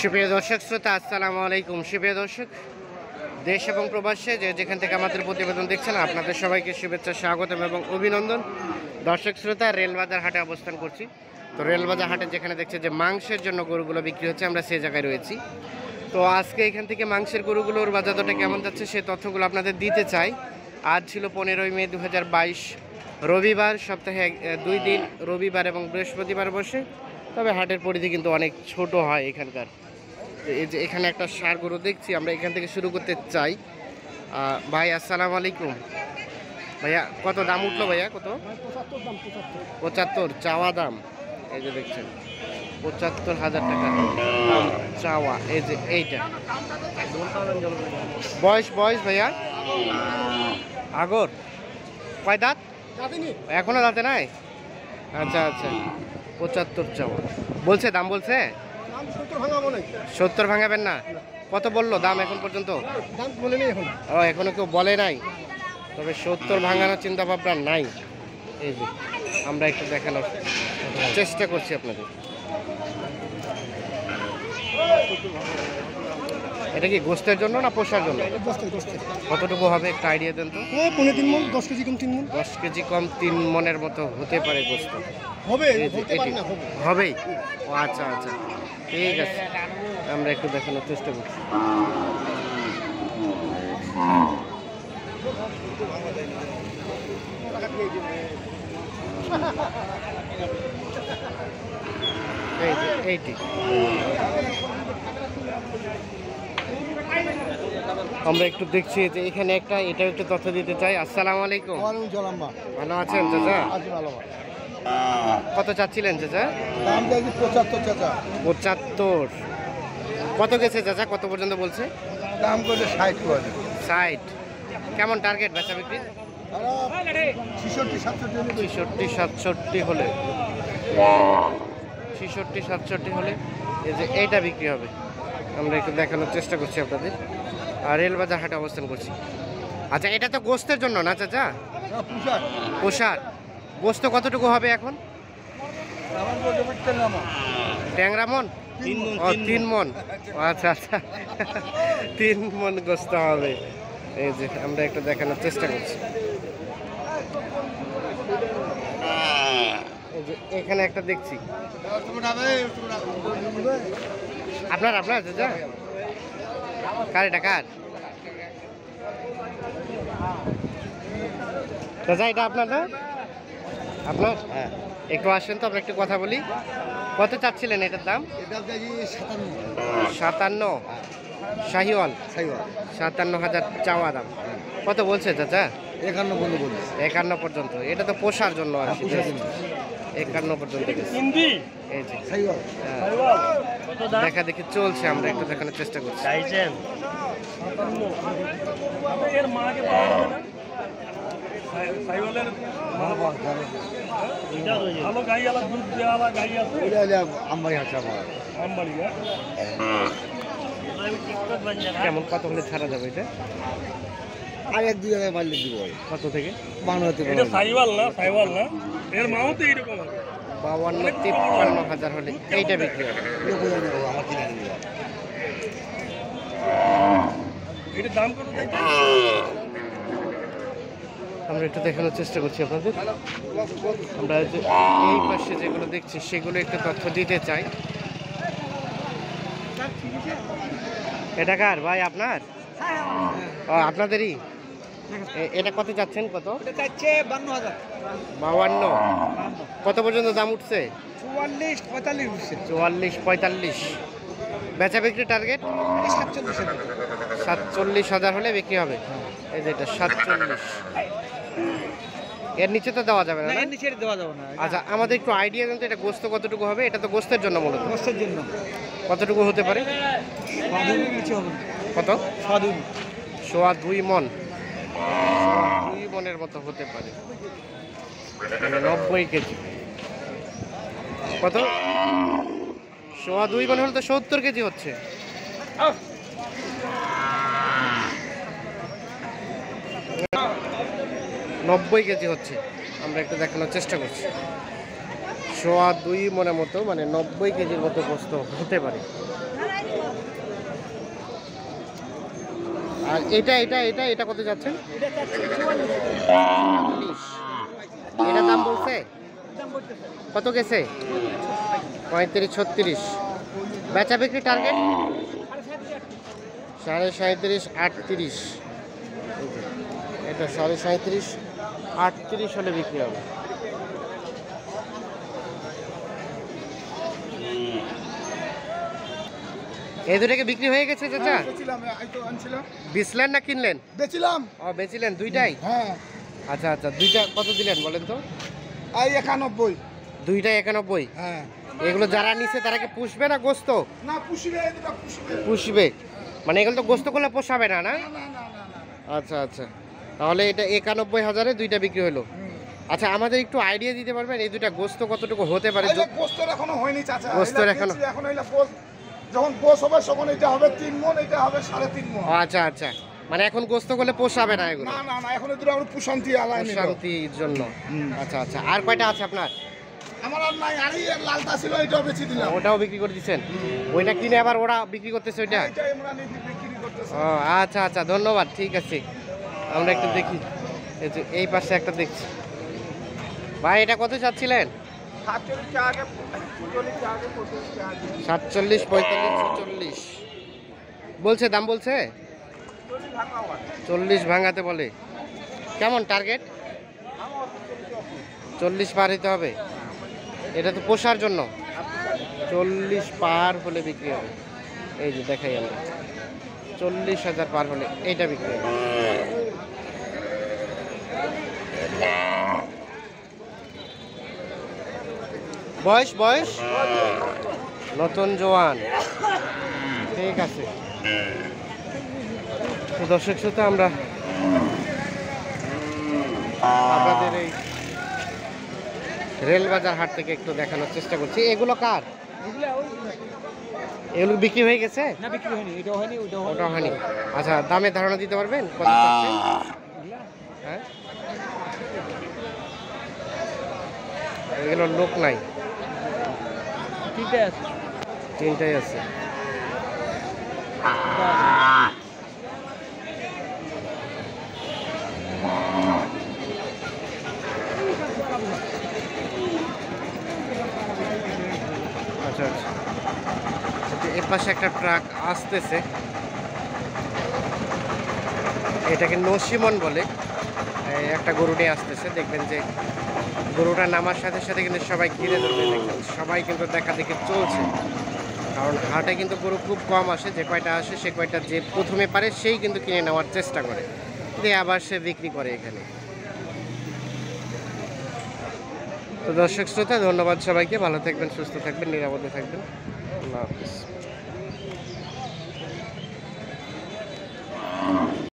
সুপ্রিয় দর্শক শ্রোতা, আসসালামু আলাইকুম। সুপ্রিয় দর্শক, দেশ এবং প্রবাসে যেখান থেকে আমাদের প্রতিবেদন দেখছেন, আপনাদের সবাইকে শুভেচ্ছা, স্বাগতম এবং অভিনন্দন। দর্শক শ্রোতা, রেলবাজার হাটে অবস্থান করছি। তো রেলবাজার হাটে যেখানে দেখছে যে মাংসের জন্য গরুগুলো বিক্রি হচ্ছে, আমরা সেই জায়গায় রয়েছি। তো আজকে এখান থেকে মাংসের গরুগুলোর বাজার দরটা কেমন যাচ্ছে সেই তথ্যগুলো আপনাদের দিতে চাই। আজ ছিল 15ই মে 2022, রবিবার। সপ্তাহে 2 দিন, রবিবার এবং বৃহস্পতিবার বসে। তবে হাটের পরিধি কিন্তু অনেক ছোট হয় এখানকার। এই যে এখানে একটা ষাঁড় গরু দেখছি, আমরা এখান থেকে শুরু করতে চাই। ভাই আসসালামু আলাইকুম। ভাইয়া কত দাম উঠলো ভাইয়া? কত? 75 চাওয়া দাম। এই যে দেখছেন 75,000 টাকা দাম চাওয়া। এই যে এইটা বয়স ভাইয়া আগর কয় দাঁত? এখনো দাঁতে নাই? আচ্ছা আচ্ছা, 75 চাওয়া বলছে। দাম বলছে 70 ভাঙাবেন না? কত বললো দাম এখন পর্যন্ত? এখনো কেউ বলে নাই, তবে 70 ভাঙানোর চিন্তা ভাবনা নাই। এই যে আমরা একটু দেখানোর চেষ্টা করছি আপনাদের। এটা কি গোস্তের জন্য না পোষার জন্য? কতটুকু হবে একটা আইডিয়া দেন তো। 3 মণ, 10 কেজি কম 3 মণ। 10 কেজি কম 3 মণের মতো হতে পারে গোস্ত। হবেই? ও আচ্ছা আচ্ছা, ঠিক আছে, আমরা একটু দেখানোর চেষ্টা করছি। এইটি আমরা একটু দেখছি যে এখানে একটা, এটা একটু তথ্য দিতে চাই। আসসালামু আলাইকুম। ভালো আছেন চাচা? কত চাচ্ছিলেন চাচা? দাম চাইছি 75 চাচা। 75 কত গেছে চাচা? কত পর্যন্ত বলছে? দাম করলে 60 করে। 60 কেমন টার্গেট বেচা বিক্রি? 66-67 হলে 66-67 হলে এই যে এইটা বিক্রি হবে। আমরা একটু দেখানোর চেষ্টা করছি আপনাদের। আর রেলবাজার হাটে অবস্থান করছি। আচ্ছা, এটা তো গোস্তের জন্য না চাচা? পোষার। গোস্ত কতটুকু হবে এখন? ট্যাংরা মন? 3 মন। আচ্ছা আচ্ছা, 3 মন গোস্ত হবে। এই যে আমরা একটু দেখানোর চেষ্টা করছি। এই যে এখানে একটা দেখছি। আপনার চাচা? কার এটা? কার চাচা এটা? আপনার না? আপনার? হ্যাঁ, একটু আসেন তো, আমরা একটু কথা বলি। কত চাচ্ছিলেন এটার দাম? 57 শাহিওয়াল। 57,000 চাওয়া দাম। কত বলছে চাচা? 51 পর্যন্ত। এটা তো পোষার জন্য আর কি, 51 পর্যন্ত গেছে। এই যে দেখা দেখি চলছে, আমরা একটু দেখানোর চেষ্টা করছি। কেমন কত হলে ছাড়া যাবে এটা? আর 1-2 জায়গায় পারলে দিব। কত থেকে? 52-53 হলে এইটা বিক্রি হবে। আমরা একটু দেখানোর চেষ্টা করছি আপনাদের। আমরা এই পাশে যেগুলো দেখছি সেগুলো একটু তথ্য দিতে চাই। এটা কার ভাই? আপনার? ও, আপনাদেরই। এটা কত চাচ্ছেন? কত? 52। কত পর্যন্ত দাম উঠছে? 44-45। বেচা বিক্রি টার্গেট 47,000 হলে বিক্রি হবে। এই যে এটা 47। এর নিচে তো দেওয়া যাবে না? আচ্ছা, আমাদের একটু আইডিয়া দেন তো, এটা গোস্ত কতটুকু হবে? এটা তো গোস্তের জন্য মূলত। গোস্তের জন্য কতটুকু হতে পারে? কত? 2.5 মণ। 2 মণের মতো হতে পারে, 90 কেজি। কত? 2.5 মণ হলে তো 70 কেজি হচ্ছে। 90 কেজি হচ্ছে। আমরা একটু দেখানোর চেষ্টা করছি। 2.5 মণের মতো, মানে 90 কেজির মতো গোস্ত হতে পারে। আর এটা এটা এটা এটা কত যাচ্ছেন? 40। এটা দাম বলছে কত গেছে? 35-36। বেচা বিক্রি টার্গেট 37.5-38। এটা 37.5-38 হলে বিক্রি হবে। এই দুটাকে বিক্রি হয়ে গেছে চাচা? বেচলেন না কিনলেন? বেচিলাম। ও বেচিলেন দুইটাই? হ্যাঁ। আচ্ছা আচ্ছা, দুইটা কত দিলেন বলেন তো? এই 91। দুইটা 91। হ্যাঁ। এগুলো যারা নিছে তারা কি পুষবে না গোস্ত? না পুষবে, এই দুটো পুষবে। পুষবে মানে এগুলো তো গোস্ত করলে পোষাবে না, না? না না না না। আচ্ছা আচ্ছা, তাহলে এটা 91,000-এ দুইটা বিক্রি হলো। আচ্ছা, আমাদের একটু আইডিয়া দিতে পারবেন এই দুইটা গোস্ত কতটুকু হতে পারে? গোস্তর এখনো হয়নি চাচা। গোস্তর এখনো এখন হইলা পোষ, যখন পোষ হবে তখন এটা হবে 3 মণ, এটা হবে 3.5 মণ। আচ্ছা আচ্ছা, মানে এখন গোস্ত করলে পোষাবে না এগুলো? না না না, এখন দুটো আমরা পুষান্তি আলাইনি। শান্তির জন্য। আচ্ছা আচ্ছা, আর কয়টা আছে আপনার? আমার আর নাই, আর এই লালটা ছিল, এটাও বেচে দিলাম। ওটাও বিক্রি করে দিচ্ছেন? ওইটা কিনে আবার ওরা বিক্রি করতেছে ওইটা? এটাই আমরা নিয়ে বিক্রি করতেছি। ও আচ্ছা আচ্ছা, ধন্যবাদ, ঠিক আছে। আমরা একটু দেখি, এই যে এই পাশে একটা দেখছি। ভাই এটা কত চাচ্ছিলেন? 47, 45, 46 বলছে, দাম বলছে 40 ভাঙাতে বলে। কেমন টার্গেট? 40 পার হইতে হবে। এটা তো পোষার জন্য 40 পার হলে বিক্রি হবে। এই যে দেখাই আমরা, 40,000 পার হলে এইটা বিক্রি হবে। বয়স বয়স নতুন জোয়ান, ঠিক আছে। তো দর্শক শ্রোতা, আমরা আপনাদের এই রেলবাজার হাট থেকে একটু দেখানোর চেষ্টা করছি। এগুলো কার? এগুলো বিক্রি হয়ে গেছে? না বিক্রি হয়নি, এটাও হয়নি, ওটাও হয়নি। আচ্ছা, দামের ধারণা দিতে পারবেন কত চাচ্ছেন? হ্যাঁ, এগুলো লোক নাই, তিনটাই আছে। তিনটাই আছে। আচ্ছা আচ্ছা, এর পাশে একটা ট্রাক আসতেছে, এটাকে নসিমন বলে। এই একটা গরু নিয়ে আসতেছে, দেখবেন যে গরুটা নামার সাথে সাথে কিন্তু সবাই ঘিরে ধরবে, দেখবেন সবাই কিন্তু দেখা দেখি চলছে। কারণ হাটে কিন্তু গরু খুব কম আসে, যে কয়টা আসে সে কয়টা যে প্রথমে পারে সেই কিন্তু কিনে নেওয়ার চেষ্টা করে, দিয়ে আবার সে বিক্রি করে এখানে। তো দর্শক শ্রোতা, ধন্যবাদ সবাইকে, ভালো থাকবেন, সুস্থ থাকবেন, নিরাপদে থাকবেন। আল্লাহ হাফিজ।